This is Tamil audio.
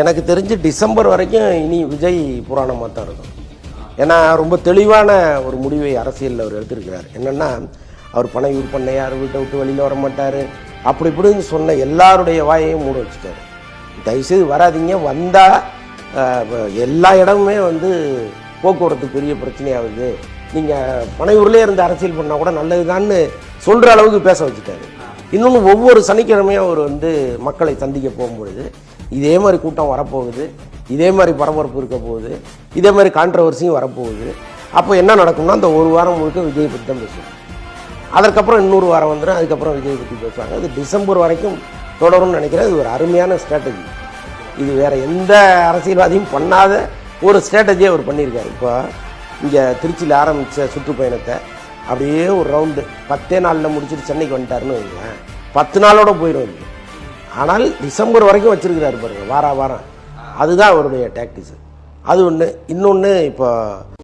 எனக்கு தெரிஞ்சு டிசம்பர் வரைக்கும் இனி விஜய் புராணமாக தான் இருக்கும். ஏன்னா ரொம்ப தெளிவான ஒரு முடிவை அரசியலில் அவர் எடுத்திருக்கிறார். என்னென்னா, அவர் பனையூர் பண்ணையார், வீட்டை விட்டு வெளியில் வர மாட்டார், அப்படி இப்படின்னு சொன்ன எல்லாருடைய வாயையும் மூட வச்சுட்டார். தயவுசெய்து வராதிங்க, வந்தால் எல்லா இடமுமே போக்குவரத்து பெரிய பிரச்சனையாகுது, நீங்கள் பனையூர்லேயே இருந்து அரசியல் பண்ணால் கூட நல்லதுதான்னு சொல்கிற அளவுக்கு பேச வச்சுட்டாரு. இன்னொன்று, ஒவ்வொரு சனிக்கிழமையும் அவர் மக்களை சந்திக்க போகும்பொழுது இதே மாதிரி கூட்டம் வரப்போகுது, இதே மாதிரி பரபரப்பு இருக்க போகுது, இதே மாதிரி கான்ட்ரவர்சியும் வரப்போகுது. அப்போ என்ன நடக்கும்னா, அந்த ஒரு வாரம் முழுக்க விஜய் பற்றி தான் பேசுவாங்க. அதற்கப்புறம் இன்னொரு வாரம் வந்துடும், அதுக்கப்புறம் விஜய் பற்றி பேசுவாங்க. அது டிசம்பர் வரைக்கும் தொடரும்னு நினைக்கிறேன். இது ஒரு அருமையான ஸ்ட்ராட்டஜி. இது வேறு எந்த அரசியல்வாதியும் பண்ணாத ஒரு ஸ்ட்ராட்டஜியை அவர் பண்ணியிருக்காரு. இப்போ இங்கே திருச்சியில் ஆரம்பித்த சுற்றுப்பயணத்தை அப்படியே ஒரு ரவுண்டு 10 நாளில் முடிச்சுட்டு சென்னைக்கு வந்துட்டாருன்னு வைங்களேன், 10 நாளோட போயிடும். ஆனால் டிசம்பர் வரைக்கும் வச்சுருக்கிறாரு பாருங்கள், வாரம். அதுதான் அவருடைய டாக்டிக்ஸ். அது ஒன்று. இன்னொன்று, இப்போ